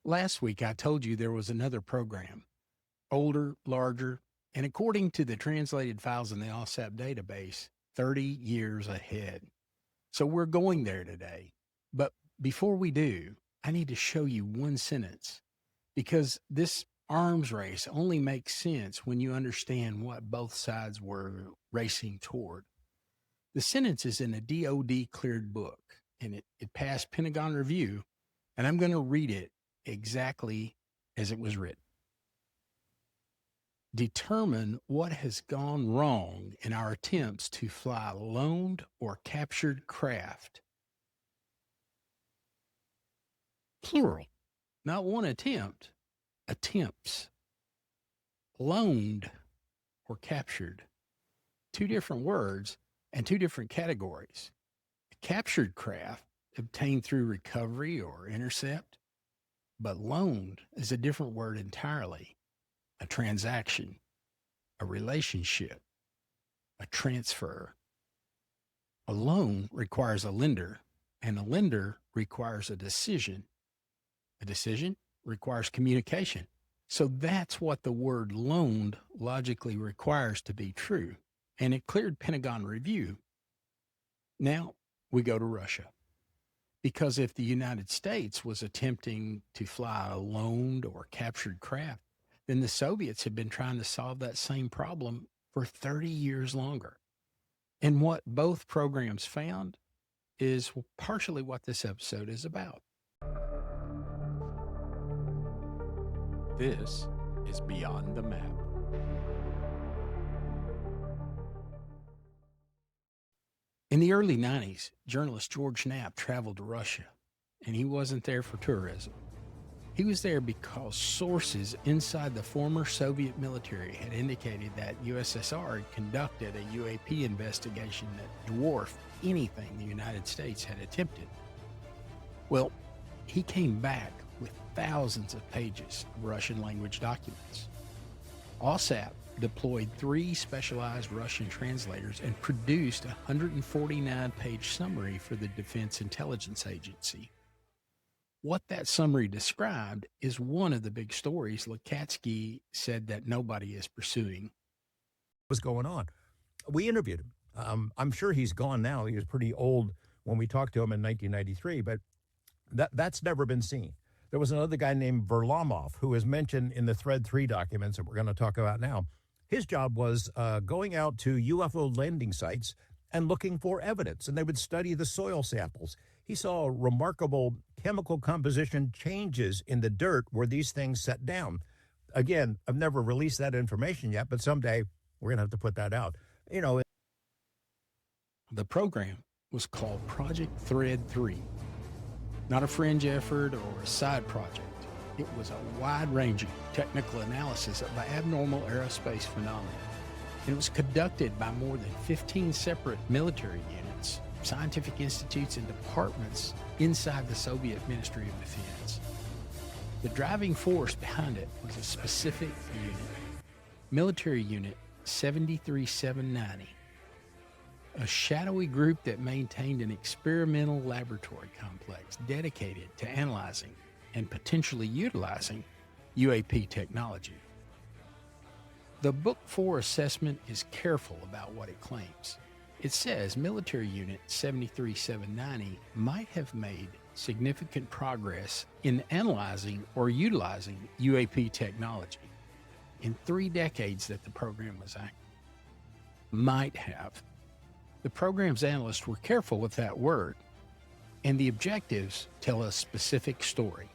Last week, I told you there was another program, older, larger, and according to the translated files in the AAWSAP database, 30 years ahead. So we're going there today. But before we do, I need to show you one sentence because this arms race only makes sense when you understand what both sides were racing toward. The sentence is in a DOD cleared book and it passed Pentagon review, and I'm going to read it exactly as it was written. Determine what has gone wrong in our attempts to fly loaned or captured craft. Plural, not one attempt, attempts. Loaned or captured. Two different words and two different categories. A captured craft obtained through recovery or intercept, but loaned is a different word entirely. A transaction, a relationship, a transfer. A loan requires a lender, and a lender requires a decision. A decision requires communication. So that's what the word loaned logically requires to be true. And it cleared Pentagon review. Now we go to Russia. Because if the United States was attempting to fly a loaned or captured craft, then the Soviets had been trying to solve that same problem for 30 years longer. And what both programs found is partially what this episode is about. This is Beyond the Map. In the early 90s, journalist George Knapp traveled to Russia, and he wasn't there for tourism. He was there because sources inside the former Soviet military had indicated that USSR had conducted a UAP investigation that dwarfed anything the United States had attempted. Well, he came back with thousands of pages of Russian language documents. AAWSAP deployed 3 specialized Russian translators and produced a 149-page summary for the Defense Intelligence Agency. What that summary described is one of the big stories Lacatski said that nobody is pursuing. What's going on? We interviewed him. I'm sure he's gone now. He was pretty old when we talked to him in 1993, but that's never been seen. There was another guy named Varlamov who is mentioned in the Thread 3 documents that we're going to talk about now. His job was going out to UFO landing sites and looking for evidence, and they would study the soil samples. He saw remarkable chemical composition changes in the dirt where these things set down. Again, I've never released that information yet, but someday we're going to have to put that out. You know, the program was called Project Thread 3. Not a fringe effort or a side project. It was a wide-ranging technical analysis of abnormal aerospace phenomena. And it was conducted by more than 15 separate military units, scientific institutes, and departments inside the Soviet Ministry of Defense. The driving force behind it was a specific unit, Military Unit 73790, a shadowy group that maintained an experimental laboratory complex dedicated to analyzing and potentially utilizing UAP technology. The Book 4 assessment is careful about what it claims. It says Military Unit 73790 might have made significant progress in analyzing or utilizing UAP technology in 3 decades that the program was active. Might have. The program's analysts were careful with that word, and the objectives tell a specific story.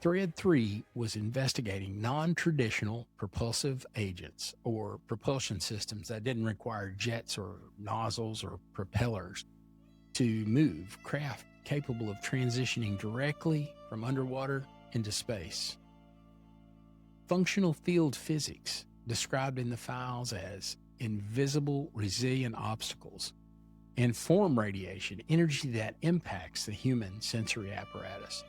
Thread 3 was investigating non-traditional propulsive agents or propulsion systems that didn't require jets or nozzles or propellers to move craft capable of transitioning directly from underwater into space. Functional field physics, described in the files as invisible resilient obstacles, and form radiation, energy that impacts the human sensory apparatus.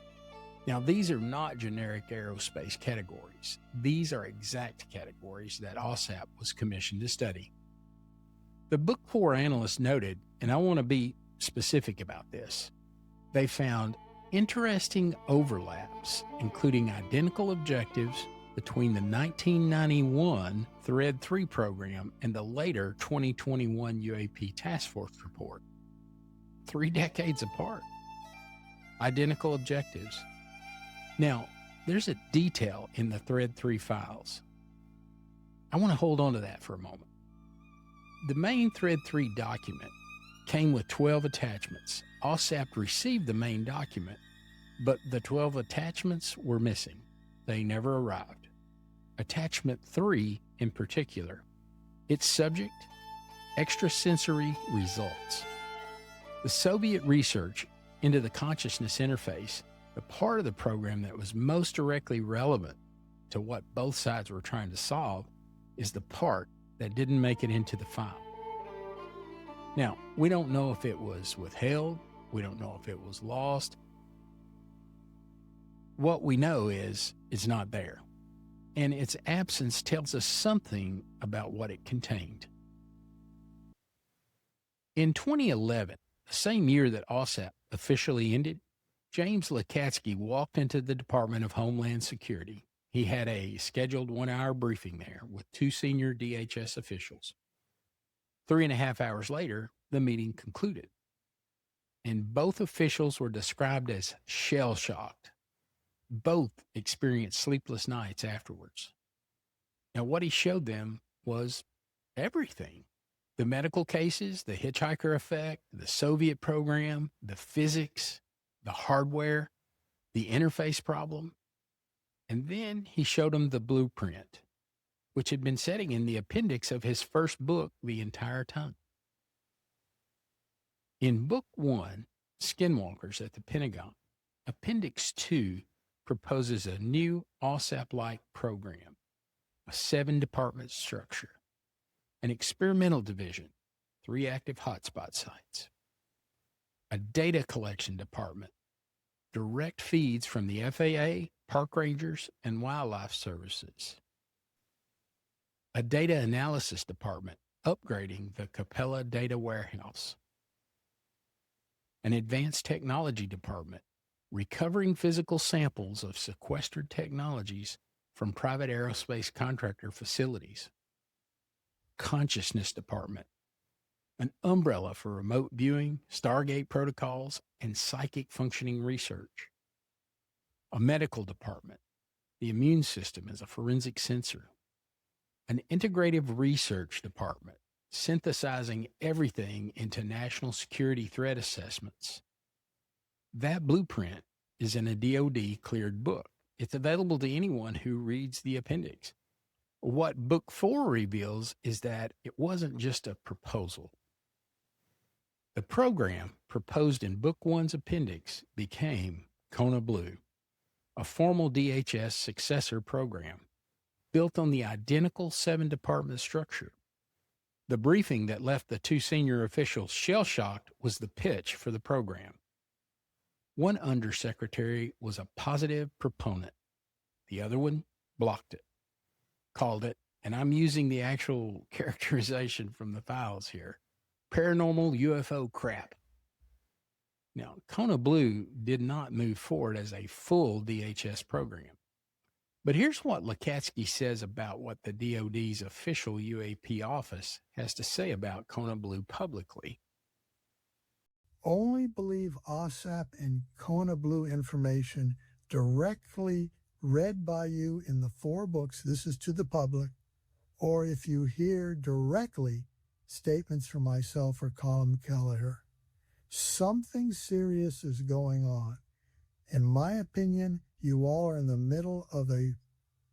Now, these are not generic aerospace categories. These are exact categories that AAWSAP was commissioned to study. The Book 4 analysts noted, and I want to be specific about this, they found interesting overlaps, including identical objectives between the 1991 Thread 3 program and the later 2021 UAP Task Force report. 3 decades apart. Identical objectives. Now, there's a detail in the Thread 3 files. I want to hold on to that for a moment. The main Thread 3 document came with 12 attachments. AAWSAP received the main document, but the 12 attachments were missing. They never arrived. Attachment 3 in particular. Its subject, extrasensory results. The Soviet research into the consciousness interface, the part of the program that was most directly relevant to what both sides were trying to solve, is the part that didn't make it into the file. Now, we don't know if it was withheld. We don't know if it was lost. What we know is it's not there, and its absence tells us something about what it contained. In 2011, the same year that AAWSAP officially ended, James Lacatski walked into the Department of Homeland Security. He had a scheduled 1-hour briefing there with 2 senior DHS officials. 3.5 hours later, the meeting concluded, and both officials were described as shell-shocked. Both experienced sleepless nights afterwards. Now, what he showed them was everything. The medical cases, the hitchhiker effect, the Soviet program, the physics, the hardware, the interface problem. And then he showed them the blueprint, which had been sitting in the appendix of his first book the entire time. In Book 1, Skinwalkers at the Pentagon, Appendix 2 proposes a new AAWSAP-like program, a 7-department structure, an experimental division, 3 active hotspot sites, a data collection department, direct feeds from the FAA, park rangers, and wildlife services, a data analysis department upgrading the Capella data warehouse, an advanced technology department recovering physical samples of sequestered technologies from private aerospace contractor facilities, consciousness department, an umbrella for remote viewing, Stargate protocols, and psychic functioning research, a medical department, the immune system as a forensic sensor, an integrative research department synthesizing everything into national security threat assessments. That blueprint is in a DoD cleared book. It's available to anyone who reads the appendix. What Book 4 reveals is that it wasn't just a proposal. The program proposed in Book 1's appendix became Kona Blue, a formal DHS successor program built on the identical 7-department structure. The briefing that left the 2 senior officials shell-shocked was the pitch for the program. One undersecretary was a positive proponent. The other one blocked it, called it, and I'm using the actual characterization from the files here, paranormal UFO crap. Now, Kona Blue did not move forward as a full DHS program. But here's what Lacatski says about what the DoD's official UAP office has to say about Kona Blue publicly. Only believe AAWSAP and Kona Blue information directly read by you in the 4 books, this is to the public, or if you hear directly statements from myself or Colin Kelleher. Something serious is going on. In my opinion, you all are in the middle of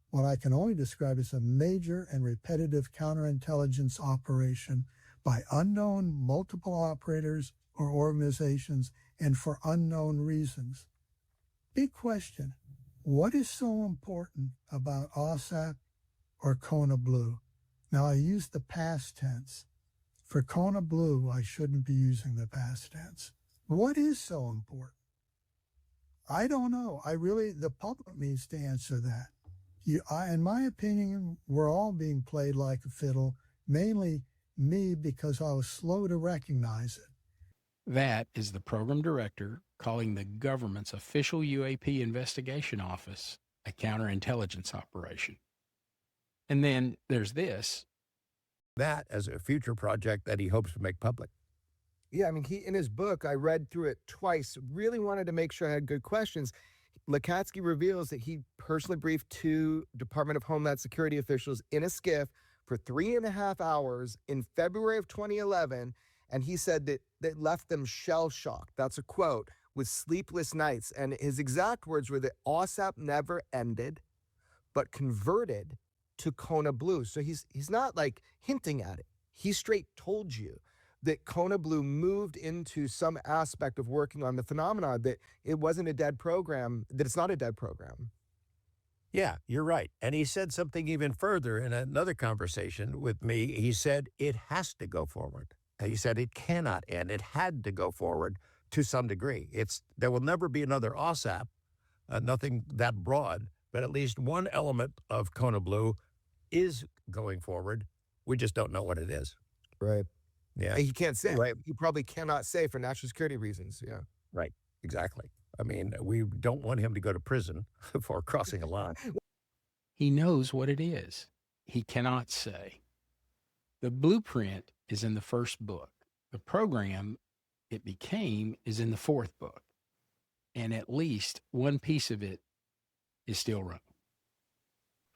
what I can only describe as a major and repetitive counterintelligence operation by unknown multiple operators or organizations and for unknown reasons. Big question. What is so important about AAWSAP or Kona Blue? Now, I use the past tense. For Kona Blue, I shouldn't be using the past tense. What is so important? I don't know. The public needs to answer that. In my opinion, we're all being played like a fiddle, mainly me because I was slow to recognize it. That is the program director, calling the government's official UAP investigation office a counterintelligence operation. And then there's this. That as a future project that he hopes to make public. Yeah, I mean, he in his book, I read through it twice, really wanted to make sure I had good questions. Lacatski reveals that he personally briefed 2 Department of Homeland Security officials in a skiff for 3.5 hours in February of 2011, and he said that that left them shell-shocked. That's a quote, with sleepless nights. And his exact words were that AAWSAP never ended, but converted to Kona Blue. So he's not like hinting at it. He straight told you that Kona Blue moved into some aspect of working on the phenomenon, that it wasn't a dead program, that it's not a dead program. Yeah, you're right. And he said something even further in another conversation with me. He said it has to go forward. He said it cannot end. It had to go forward to some degree. There will never be another AAWSAP, nothing that broad, but at least one element of Kona Blue is going forward. We just don't know what it is. Right. Yeah. He can't say. Right. He probably cannot say for national security reasons. Yeah. Right. Exactly. I mean, we don't want him to go to prison for crossing a line. He knows what it is. He cannot say. The blueprint is in the first book. The program it became is in the 4th book. And at least one piece of it is still wrong.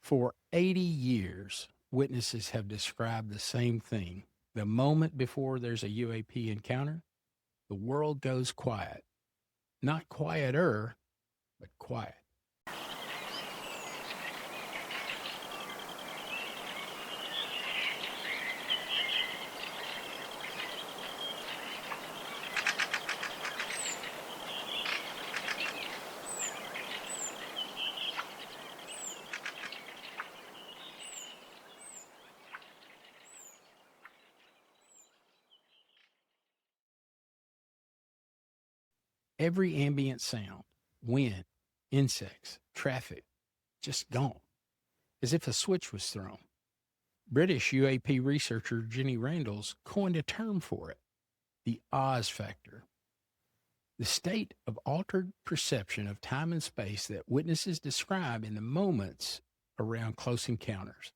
For 80 years, witnesses have described the same thing. The moment before there's a UAP encounter, the world goes quiet. Not quieter, but quiet. Every ambient sound, wind, insects, traffic, just gone, as if a switch was thrown. British UAP researcher Jenny Randles coined a term for it, the Oz factor. The state of altered perception of time and space that witnesses describe in the moments around close encounters.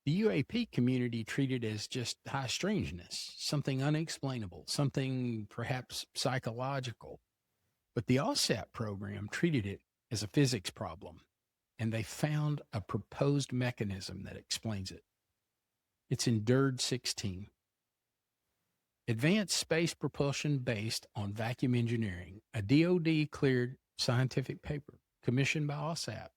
The UAP community treated as just high strangeness, something unexplainable, something perhaps psychological. But the AAWSAP program treated it as a physics problem, and they found a proposed mechanism that explains it. It's in DIRD 16. Advanced Space Propulsion Based on Vacuum Engineering, a DoD-cleared scientific paper commissioned by AAWSAP.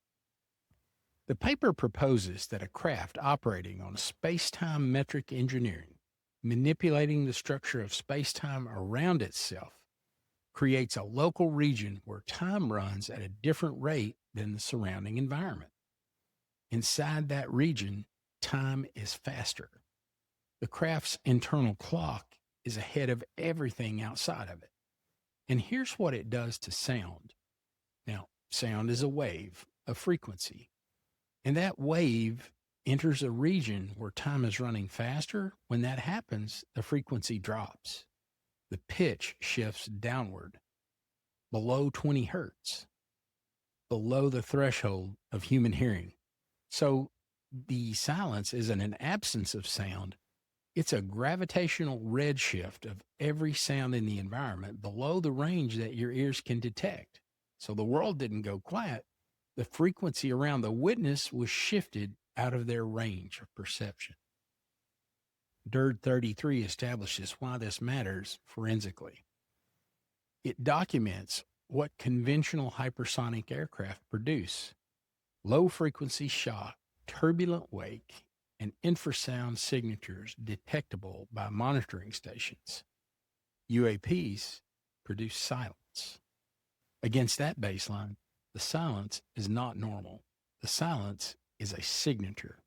The paper proposes that a craft operating on space-time metric engineering, manipulating the structure of space-time around itself, creates a local region where time runs at a different rate than the surrounding environment. Inside that region, time is faster. The craft's internal clock is ahead of everything outside of it. And here's what it does to sound. Now, sound is a wave, a frequency. And that wave enters a region where time is running faster. When that happens, the frequency drops. The pitch shifts downward, below 20 hertz, below the threshold of human hearing. So the silence isn't an absence of sound. It's a gravitational redshift of every sound in the environment below the range that your ears can detect. So the world didn't go quiet. The frequency around the witness was shifted out of their range of perception. DIRD 33 establishes why this matters forensically. It documents what conventional hypersonic aircraft produce: low-frequency shock, turbulent wake, and infrasound signatures detectable by monitoring stations. UAPs produce silence. Against that baseline, the silence is not normal. The silence is a signature.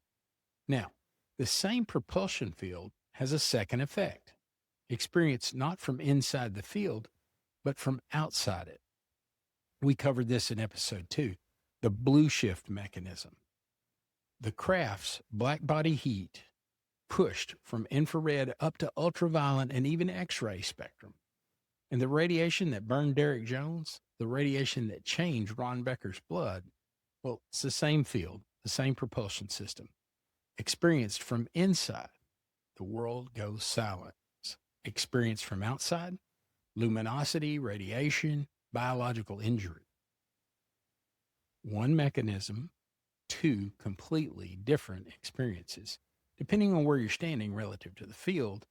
Now, the same propulsion field has a second effect, experienced not from inside the field, but from outside it. We covered this in episode 2, the blue shift mechanism. The craft's black body heat pushed from infrared up to ultraviolet and even X-ray spectrum. And the radiation that burned Derek Jones, the radiation that changed Ron Becker's blood, well, it's the same field, the same propulsion system, experienced from inside. The world goes silent. Experienced from outside, luminosity, radiation, biological injury. One mechanism, two completely different experiences, depending on where you're standing relative to the field.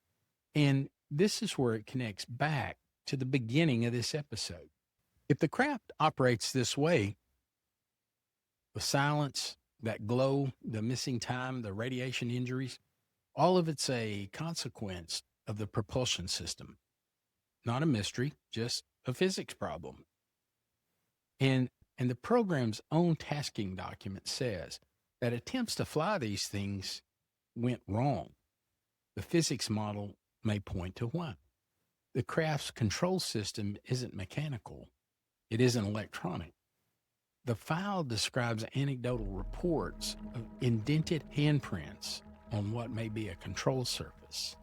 And this is where it connects back to the beginning of this episode. If the craft operates this way, the silence, that glow, the missing time, the radiation injuries, all of it's a consequence of the propulsion system. Not a mystery, just a physics problem. And the program's own tasking document says that attempts to fly these things went wrong. The physics model may point to why. The craft's control system isn't mechanical. It isn't electronic. The file describes anecdotal reports of indented handprints on what may be a control surface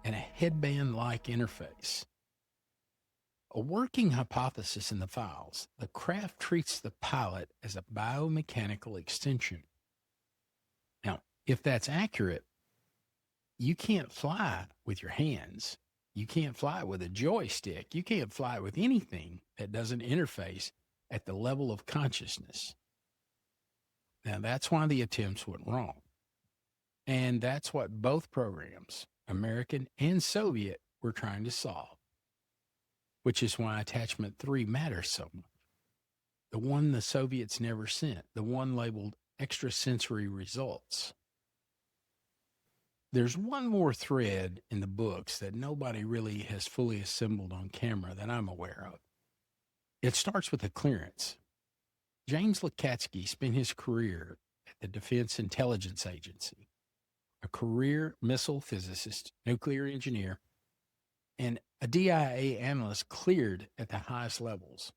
and a headband-like interface. A working hypothesis in the files, the craft treats the pilot as a biomechanical extension. Now, if that's accurate, you can't fly with your hands. You can't fly with a joystick. You can't fly with anything that doesn't interface at the level of consciousness. Now, that's why the attempts went wrong. And that's what both programs, American and Soviet, were trying to solve, which is why attachment 3 matters so much. The one the Soviets never sent, the one labeled extrasensory results. There's one more thread in the books that nobody really has fully assembled on camera that I'm aware of. It starts with a clearance. James Lacatski spent his career at the Defense Intelligence Agency, a career missile physicist, nuclear engineer, and a DIA analyst cleared at the highest levels.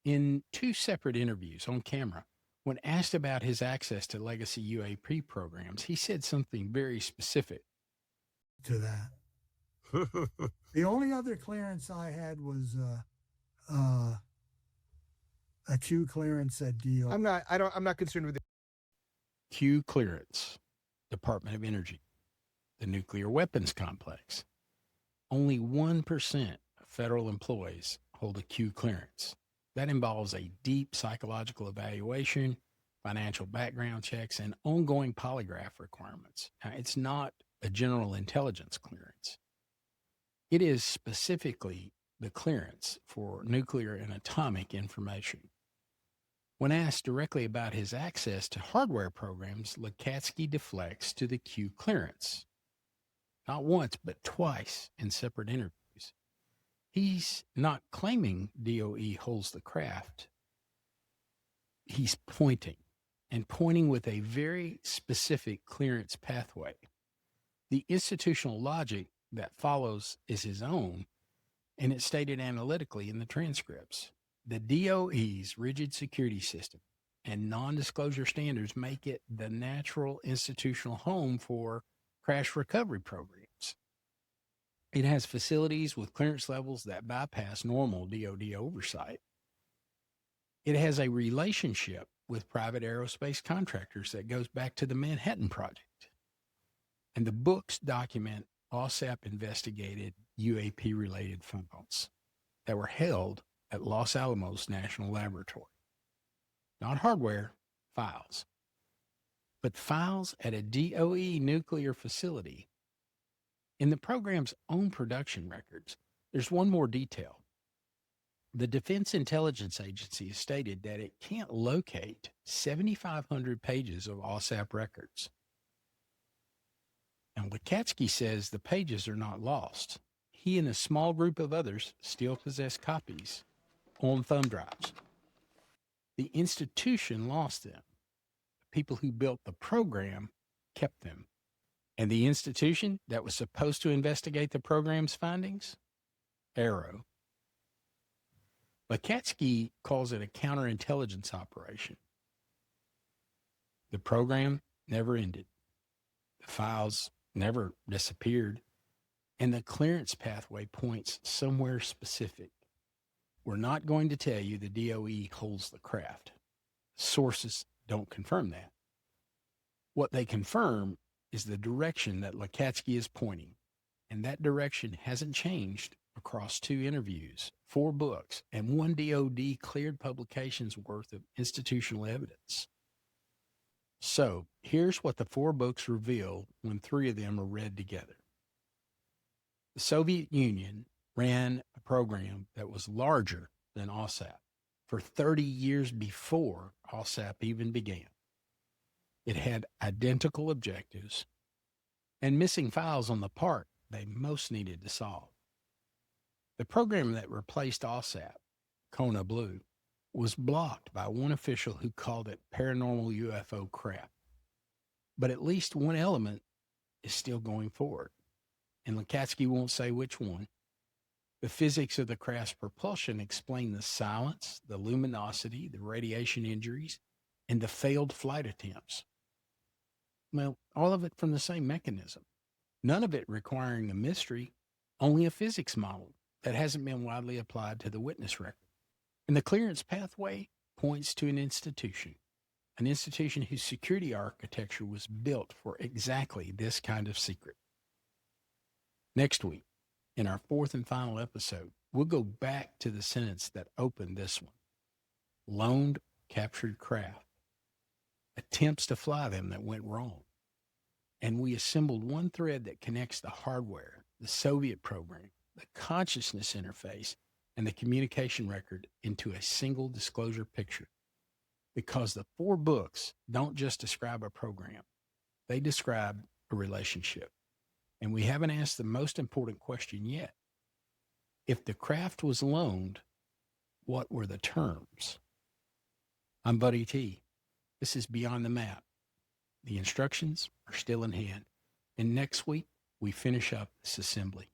In 2 separate interviews on camera, when asked about his access to legacy UAP programs, he said something very specific. To that. The only other clearance I had was a Q clearance at DO. I'm not concerned with it. Q clearance, Department of Energy, the nuclear weapons complex. Only 1% of federal employees hold a Q clearance. That involves a deep psychological evaluation, financial background checks, and ongoing polygraph requirements. Now, it's not a general intelligence clearance. It is specifically the clearance for nuclear and atomic information. When asked directly about his access to hardware programs, Lacatski deflects to the Q clearance. Not once, but twice in separate interviews. He's not claiming DOE holds the craft. He's pointing with a very specific clearance pathway. The institutional logic that follows is his own, and it's stated analytically in the transcripts. The DOE's rigid security system and non-disclosure standards make it the natural institutional home for crash recovery programs. It has facilities with clearance levels that bypass normal DoD oversight. It has a relationship with private aerospace contractors that goes back to the Manhattan Project. And the books document AAWSAP investigated UAP-related files that were held at Los Alamos National Laboratory. Not hardware, files. But files at a DOE nuclear facility. In the program's own production records, there's one more detail. The Defense Intelligence Agency has stated that it can't locate 7,500 pages of AAWSAP records. And Lacatski says the pages are not lost. He and a small group of others still possess copies on thumb drives. The institution lost them. The people who built the program kept them. And the institution that was supposed to investigate the program's findings? Arrow. Lacatski calls it a counterintelligence operation. The program never ended. The files never disappeared. and the clearance pathway points somewhere specific. We're not going to tell you the DOE holds the craft. Sources don't confirm that. What they confirm is the direction that Lacatski is pointing, and that direction hasn't changed across 2 interviews, 4 books, and 1 DOD cleared publication's worth of institutional evidence. So here's what the 4 books reveal when 3 of them are read together. The Soviet Union ran a program that was larger than AAWSAP for 30 years before AAWSAP even began. It had identical objectives and missing files on the part they most needed to solve. The program that replaced AAWSAP, Kona Blue, was blocked by one official who called it paranormal UFO crap. But at least one element is still going forward, and Lacatski won't say which one. The physics of the craft's propulsion explain the silence, the luminosity, the radiation injuries, and the failed flight attempts. Well, all of it from the same mechanism. None of it requiring a mystery, only a physics model that hasn't been widely applied to the witness record. And the clearance pathway points to an institution whose security architecture was built for exactly this kind of secret. Next week, in our 4th and final episode, we'll go back to the sentence that opened this one. Loaned, captured craft. Attempts to fly them that went wrong. And we assembled one thread that connects the hardware, the Soviet program, the consciousness interface, and the communication record into a single disclosure picture. Because the 4 books don't just describe a program, they describe a relationship. And we haven't asked the most important question yet. If the craft was loaned, what were the terms? I'm Buddy T. This is Beyond the Map. The instructions are still in hand. And next week, we finish up this assembly.